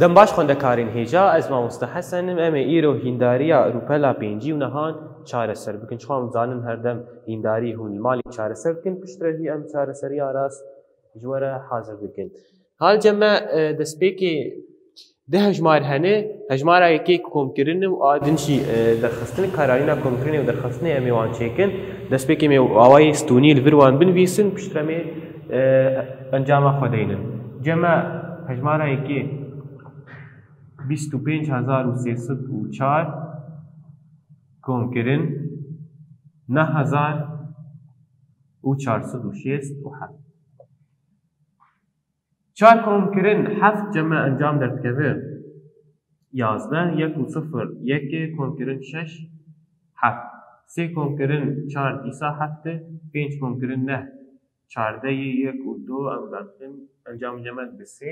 دم باش خوندەکارین هێژا ئەز مامۆستا حەسەنم ئەمێ ئیرۆ هینداریە ئەوروپەلا پێنجی و نەهان چارەسەر بکەن چخوام زانن هەردەم هینداری هون مالی چارەسەر بکەن پشترەوی ئەم چارەسەریە ڕاست جوەرە حازر بکەن هەڵ جەمە دەستپێکی ده هەژمار هەنێ هەژمارە یەکێک کۆمکردن و ئادنشی دەرخستن کارانینا کۆمکردنی و دەرخستنی ئەمێ وان چێکن دەستپێکی مێ ئاوای ستونی لەڤر وان بنویسن پشترەمێ ئەنجامە خۆدەینن جەمە هەژمارە یەکێ 25304 کۆمکردن 9467 چار کۆمکردن هەفت جەمە ئەنجام دەردکەوێ 11 1 و 0 1 کۆمکردن 6 7 3 کۆمکردن 4 ئیسا 7 5 کۆمکردن 9 14 1 و 2 ئەم دەردکەن ئەنجام جەمە بسێ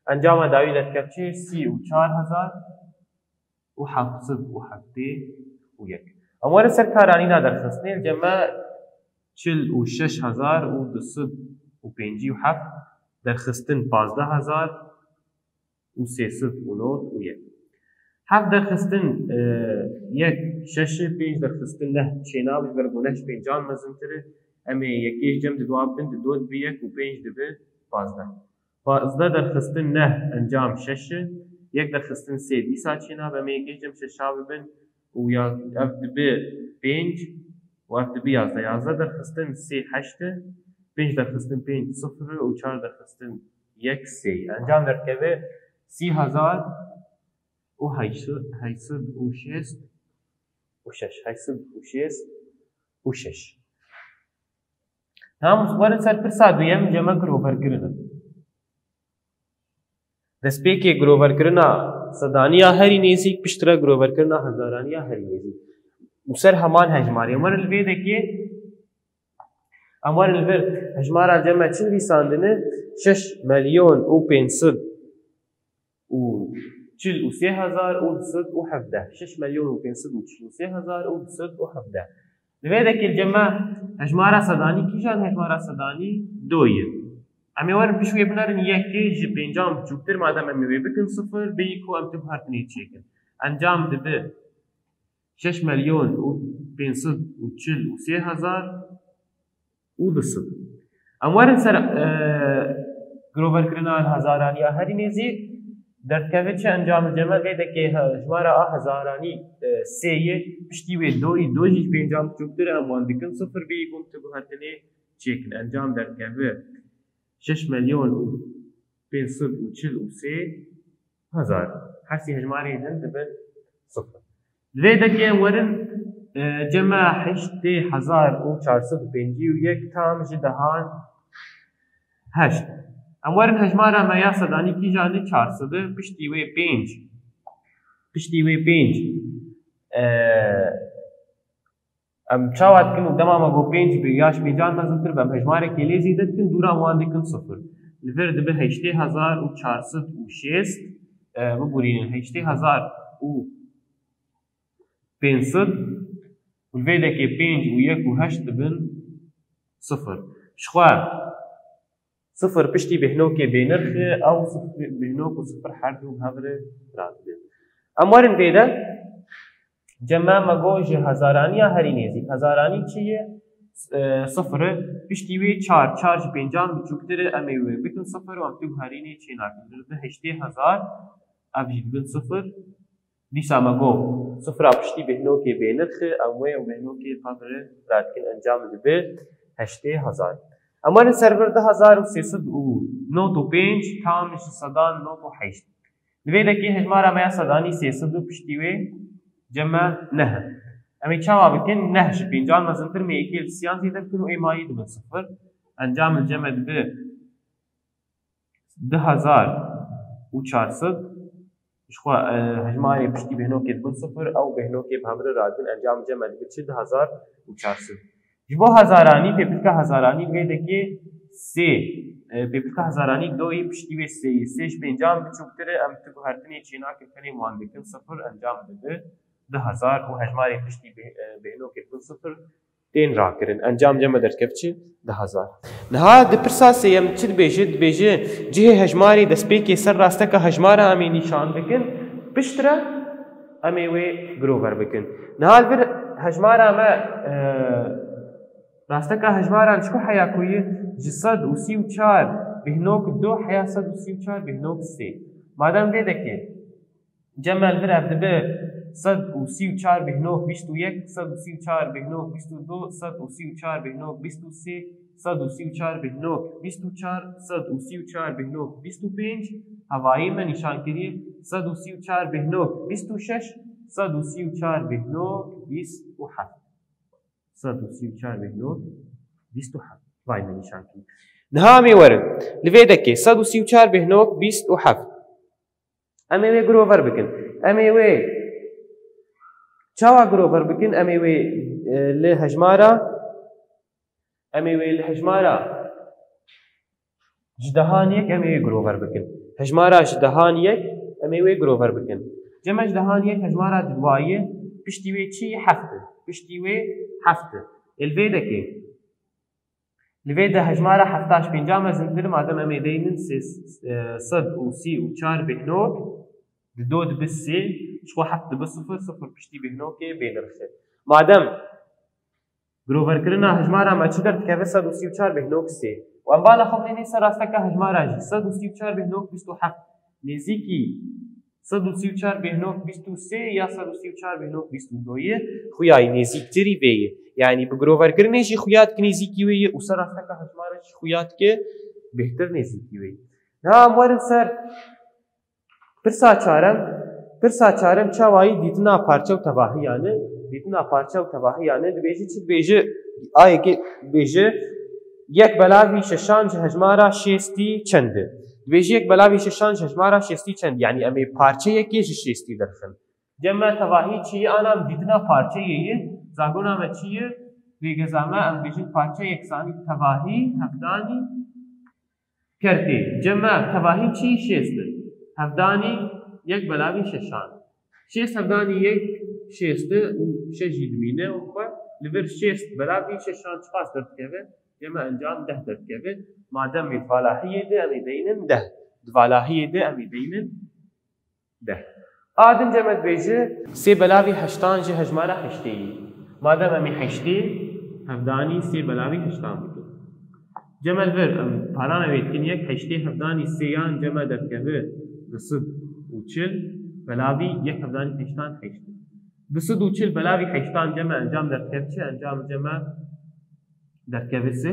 ئەنجامە داوی دەردکەچێ 34771 ئەموارە سەر کارانینا دەرخستنێ جەمە 46257 دەرخستن 15391 هەفت دەرخستن 1 6 5 دەرخستن 9 چێناوش بەرگۆنەش پێنجان مەزنترە ئەمێ یەکێش جەم ددوا بن دۆ دبێ 1 و 5 دبێ 15 دەرخستن 9 ئەنجام 6 1 دەرخستن 3 دیسا چێنا بەمێ یەکێش جەم شەشا ببن و ئەف دبێ 5 و ئەف دبێ 11 دەرخستن 3 8 5 دەرخستن 5 0 و 4 دەرخستن 1 3 ئەنجام دەردکەوێ 30806 هم وەرن سەر پرسا دوویەم جەمە گرۆڤەرکردنە دەستپێکێ گرۆڤەرکردنا سەدانیە هەری نێزیک پشترە گرۆڤەرکردنا هەزارانیە هەری نێزیک و سەر هەمان هەژماری ئەمەرە لەوێ دەکێ ئەمەرە لەڤەر هەژمارە جەمە چ نویساندنە 6 مەلیۆن و 500 و 43217 6 مليون و 543,217 لەوێ دەکێت جەمە هەژمارە سەدانی کیژان هەژمارە سەدانی دۆیە ئەمێ وەرن پشوێ بنەرن یەکێ ji پێنجام بچووکتر مادەم ئەمێ وێ بکن سفر بەیەک و ئەم تب هاتنێ چێکن ئەنجام دەبێ 6 مليون و 543,200 ئەم وەرن سەر گرۆڤەرکردنا هەزارانیە هەری نێزیک دەردکەوێت چه ئەنجام جەمە لێ دەکێ هەژمارە هەزارانی سێیە پشتی وێ دۆی دۆژیش پێنجام بچووکترە ئەموان دکن سفر بەیەک و تب هاتنێ چێکن ئەنجام دەردکەوێ 6 مليون و 543,000 هەرسی هەژمارەی دن دەبن سفر لێ دەکێ وەرن جەمە 8451 تام ji دەهان 8 ئەم وەرن هەژمارە مەیا سەدانی کیژانێ 400 پشتی وێ 5 ئەم چاوات کن و دەمامە بۆ 5 بێ یاش پێنجان مەزنتر بەم هەژمارێکی لێزی دەتکن دووران وان دەکن سفر لەڤەر دەبێ 8406 ببورینن 8500 و لەوێ دەکێ 5 و 1 و 8 دەبن سفر شخوا صفر پشتی بهنوکێ بێنرخێ ئەو بهنۆک و سفر هەردوو هەورێ رادبێت ئەم وەرن پێدە جەمە مەگۆ ji هەزارانیە هەری نێزیک هەزارانی چییە سفرە پشتی وێ 4 ji پێنجان بچووکترە ئەمێ وێ بکن سفر و ئەم تب هەرینێ چێ ناکن دەبێ 80,000 ئەف jî dibin sifir dîsa mego sifira piştî bêhnokê bênirxê em wê û bêhnokê pavre radkin encam dibe 80,000 ئەمانە سەربەر 1395 تام ji sedan 98 لەوێ دەکێ هەژمارە مەیا سەدانی 300 پشتی وێ جەمە نەهە ئەمێ چاوا بکەن نەه ji پێنجان مەزنتر مێ یەکێ سیان تێدە بکن و ئێمایی دبن سفر ئەنجام جەمە دبێ 2400 شخوا هەژمارێ پشتی بهنۆکێ دبن سفر ئەو بهنۆکێ هەورە رادبن ئەنجام جەمە دبێ 2400 ji bo hezarانî pêpilka hezarانî lê deke sê pêpilka hezarانî doyî piştî wê sêyî sê ji pêncan biçûktir e em tu guhertinê çênakê tenê wan dikin sifir encam dibe 2000 û hejmarê piştî bêhnokê bin sifir تين راكرن انجام جمع دركبتش 10,000 نها دپرسا سيم چل بيجي جهه هجماري دسبيكي سر راستك هجمارا امي نشان بكن بشترا امي وي جروفر بكن نها البر هجمارا ما راستك هجمارا شكو حيا كوي جسد وسي وچار بهنوك دو حيا صد وسي وچار بهنوك سي مادام بيدك جمع البر ابدبه صد وسي وچار بهنوك بيشتو يك صد وسي وچار بهنوك بيشتو دو صد وسي وچار بهنوك بيشتو سي صد وسي وچار بهنوك بيشتو چار صد وسي وچار بهنوك بيشتو پنج هوایی من نشان کریه صد وسي وچار بهنوك بيشتو شش صد وسي وچار بهنوك بيشتو حفت صد وسي وچار بهنوك بيشتو حفت وای من نشان کریه نهامی ورن لفيدكي صد وسي وچار بهنوك بيشتو حفت امي وي گروور بکن امي وي چاوا گروور بکن امي وي لهجمارا امي وي لهجمارا جدهانيك امي وي گروور بکن هجمارا جدهانيك امي وي گروور بکن جمع جدهانيك هجمارا دوايه پشتی وي چی هفته پشتی وي هفته الفيدكي الفيدا هجمارا هفتاش پنجام زندر مادم امي دينن صد وسي وچار بهنوك دود بالسي شو حتى بالصفر صفر بشتي بهنوكي بين الخير مادام گروور کرنا هجمارا ما چدر تكفي صد وسي وچار بهنوك سي وان بالا خبريني سراستك هجمارا جي صد وسي وچار بهنوك بيستو حق نزيكي صد وسي وچار بهنوك بيستو سي يا صد وسي وچار بهنوك بيستو دويه خوياي نزيك تري بيه يعني بگروور کرنے جي خويات ك نزيكي ويه وسراستك هجمارا جي خويات ك بهتر نزيكي ويه نعم ورن سر پرسا چارم چاوایی دیتنا پارچه و تباهی یعنی دیتنا پارچه و تباهی یعنی دبیجی چی بیجه آیه که بیجه یک بلاوی ششان هجمارا شیستی چنده دبیجی یک بلاوی ششان هجمارا شیستی چند یعنی امی پارچه یکی شیستی درخن جمع تباهی چی آنام دیتنا پارچه یه زاگونا ما چیه بیگزامه ام بیجه پارچه یکسانی تباهی هفدانی کرده جمع تباهی چی شیسته هفدانی یک بلاوی ششان شیست هفدانی یک شیست شجی دمینه و خود لبر شیست بلاوی ششان چقاس درد کبه جمع انجام 10 درد کبه مادم دفالاهیه ده امی دینن 10 دفالاهیه ده امی دینن 10 آدم جمع بیجه سی بلاوی هشتان جه هجمارا هشتی مادم امی هشتی هفدانی سی بلاوی هشتان بکن جمع الفر ام پاران ویتکن یک هشتی هفدانی سیان جمع درد کبه بصد وچل بلاوی یک هفدانی هشتان هشت بصد وچل بلاوی هشتان جمع انجام درکب چه انجام جمع درکب سه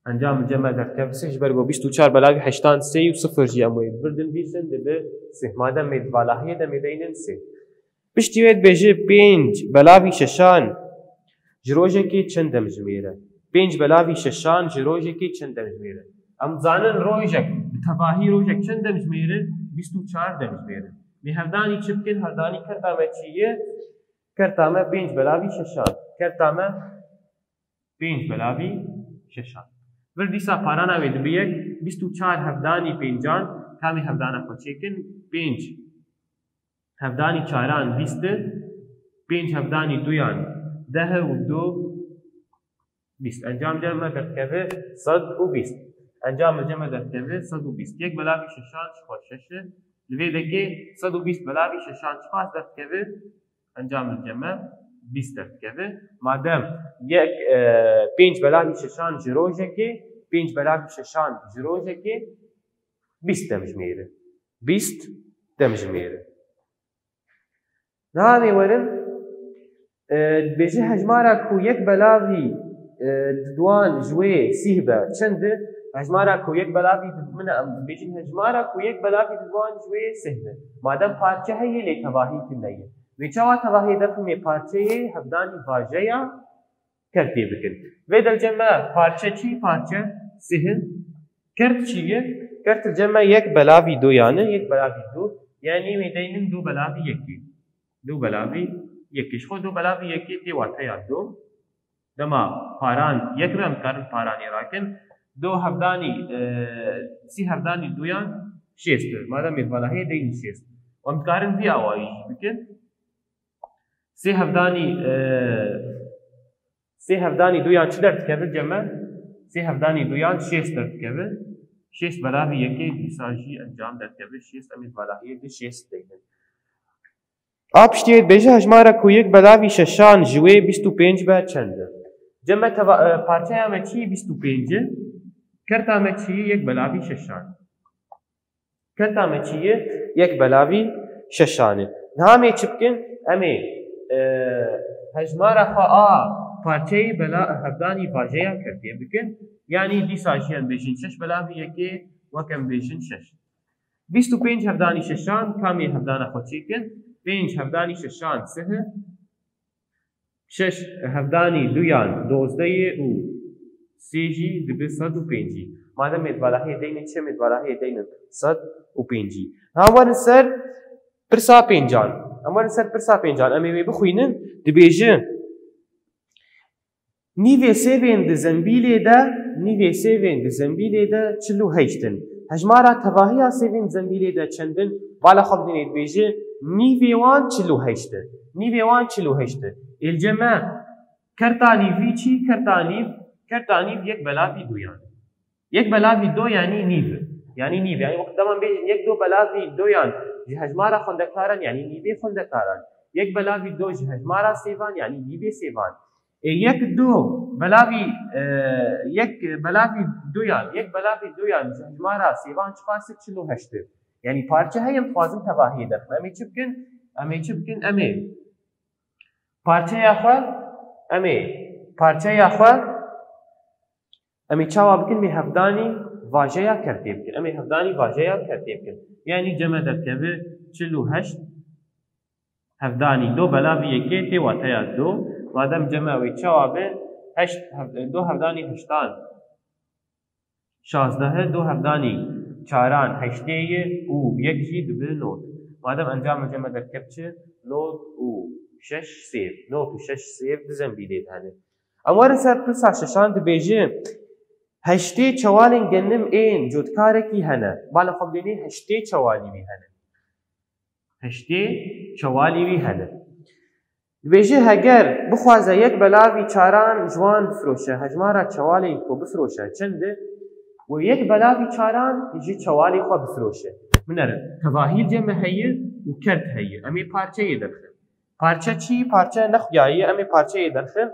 انجام جمع درکب سه جبرگو 24 بلاوی هشتان سه و صفر جی اموی بردن بیسن دبه سه مادم مید بالاهیه دمیدینن سه پشتی وید بیجه 5 بلاوی ششان جروجه کی چند دمجمیره 5 بلاوی ششان جروجه کی چند دمجمیره ام زانن روجك بتباهي روجك چند دمجميره 24 دمجميره می هفداني چبكن هرداني كرتامه چيه كرتامه 5 بلاوي ششان كرتامه 5 بلاوي ششان ورديسا پارانا ويد بيك 24 هفداني 5 كامي هفدانا خو چيكن 5 هفداني 4 20 5 هفداني 2 10 و 2 20 انجام جمع دركبه 120 انجام الجمع درکبه 120 یک بلاوی ششان چخواه ششه لویدگی 120 بلاوی ششان چخواه درکبه انجام الجمع 20 درکبه مادم یک 5 بلاوی ششان جروجه که 5 بلاوی ششان جروجه که 20 دمجمیره 20 دمجمیره نامی ورم بیجه هجمارا کو یک بلاوی دوان جوی سیهبه چنده هجمارا کو یک بلاوی من بیجین هجمارا کو یک بلاوی دوان جوی سهله مادم پارچه هی لی تباهی کنیه ویچاوا تباهی دفع می پارچه هفدانی واجه یا کرتی بکن و در جمع پارچه چی پارچه سهل کرت چیه کرت جمع یک بلاوی دو یعنی یک بلاوی دو یعنی میدینن دو بلاوی یکی دو بلاوی یکیش خود دو بلاوی یکی تی واته یا دو دما پاران یک رم کارن پارانی راکن دو هفدانی سی هفدانی دویان شیست مادام میتواله دین شیست و امتکارن وی آوایی بکن سێ هەفتانی دویان چ دەردکەوێت جەمە سێ هەفتانی دویان 6 دەردکەوێت 6 بەراوی یەکەی دیسانژی ئەنجام دەردکەوێت 6 ئەمێ بەلاهەیەک 6 دەیکەن ئا پشتێت بێژە هەژمارە کویەک بەلاوی شەشان ژوێ 25 بە چەندە جەمە پارچەیامە چی 25 کەرتامە چی یەک بەلاوی شەشان کەرتامە چیە یەک بەلاوی شەشانێ نامێ چ بکەن ئەمێ هەژمارە خوا ئا پارچەی بەلا هەفتانی ڤاژەیە کردێ بکەن یعنی دیسانژیان بێژین 6 بەلاوی یەکێ وەکەم بێژین 6 25 هەفتانی شەشان کامێ هەفتانە خۆ چیکن 5 هەفتانی شەشان سهە 6 هەفتانی دویان 12 و سێژی دبێ 105 مادەم مێتڤالەهەیە دەینن چێ مێتڤالەهەیە دەینن 105 هاوەرن سەر پرسا پێنجان ئەمەرن سەر پرسا پێنجان ئەمێ وێ بخوینن دبێژن نیڤێ سێڤێن دە زەمبیلێدا 48 هەژمارە تەواهیە سێڤێن زەمبیلێدا چەندن بالا خۆ بدنێت بێژە نیڤێ وان 48 نیڤێ وان 48 ئێلجەمە کەرتانیڤی چی کەرتانیڤ یەک بەلاوی دویان یەک بەلاوی دۆ یعنی نیڤ یعنی وەقت دەمان بێژن یەک دۆ بەلاوی دویان ji hejmara xwendekaran yani nîvê xwendekaran yek belavî do ji hejmara sêvan yani nîvê sêvan yek do belavî duyan yek belavî duyan ji hejmara sêvan çiqasî 48 yani parçe heye dixwazin tevahiyê derxin em ê çi bikin em ê parçeya xwe em ê çawa bikin mê hevdanî ڤاژەیە کەرتێ بکەن ئەمێ هەفتانی ڤاژەیە کەرتێ بکەن یعنی جەمە دەرکەوێ 48 هەفتانی دۆ بەلاوی یەکێ تێ واتەیە دۆ مادەم جەمەوەی چاوا بێ دۆ هەفتانی هەشتان 16 دۆ هەفتانی چاران هەشتەیە و یەکژی دبێ نۆت مادەم ئەنجامە جەمە دەرکەب چ نۆت و 6 سێڤ نۆت و 6 سێڤ دزەمبیلێت هەنێ ئەوەرە سەر پرسا شەشان دبێژێ هەشتێ چەوالên genim ên cotkarekî hene bala xwe bidênê heştê çewalî wî hene heştê çewalî wî hene dibêje heger bixwaze yek belavî çaran ji wan bifroşe hejmara çewalên ku bifroşe çend e û yek belavî çaran jî çewalê xwe bifroşe min erin tevahîl ceme heye û kert heye em ê parçeyê derxin parçe çi parçe nexuyayî em ê parçeyê derxin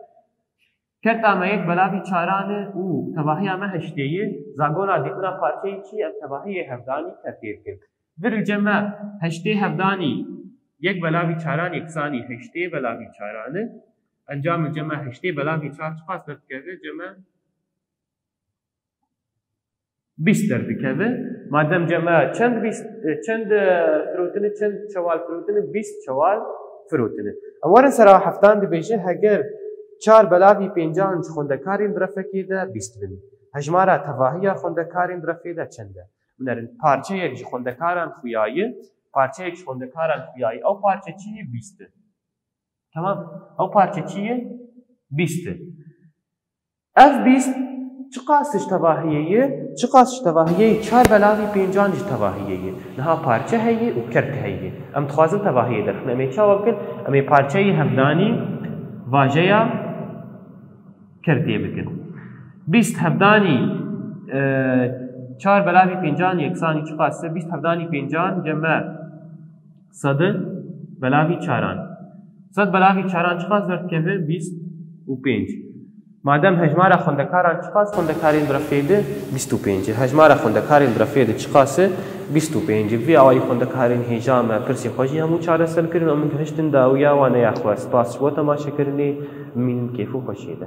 kertame yek belavî çaran e û tevahiya me heşteyê zagora dîxuna parçeyê çi em tevahiyê hevdanî kertê bikin vir ceme heştê hevdanî yek belavî çaran yeksanî heştê belavî çaran e encam ceme heştê belavî çar çiqas derdikeve ceme 20 derdikeve madem ceme çend firotini çend çewal firotini 20 çewal firotini em werin sera heftan dibêje heger چار بەلاوی پێنجان ji xwendekarên direfekê de 20 bin hejmara tevahiya xwendekarên direfê de çend e min erin parçeyek ji xwendekaran xuyayî parçeyek ji xwendekaran xuyayî ew parçe çi ye 20 tamam ew parçe çi ye 20 ev 20 çi qas ji tevahiyê ye çi qas ji tevahiyê çar belavî pêncan ji tevahiyê ye niha parçe heye û kert heye em dixwazin tevahiyê derxin em ê çawa bikin em ê parçeyê hevdanî ڤاژەیە کردێ بکن 20 هەفتانی چار بەلاوی پێنجان یەکسانی چ قاسە 20 هەفتانی پێنجان جەمە 100 بەلاوی چاران 100 بەلاوی چاران چ قاس دەردکەوێ 25 مادەم هەژمارە خوندەکاران چ قاس خوندەکارین درەفێدە 25 هەژمارە خوندەکارین درەفێدە چ قاسە 25 vê awayî xwendekarên hêja me pirsê xwe jî hemû çareserkirin û min gihiştin dawiya wan neya xwe spas ji bo temaşekirinê bimînin kêf û xweşiyê de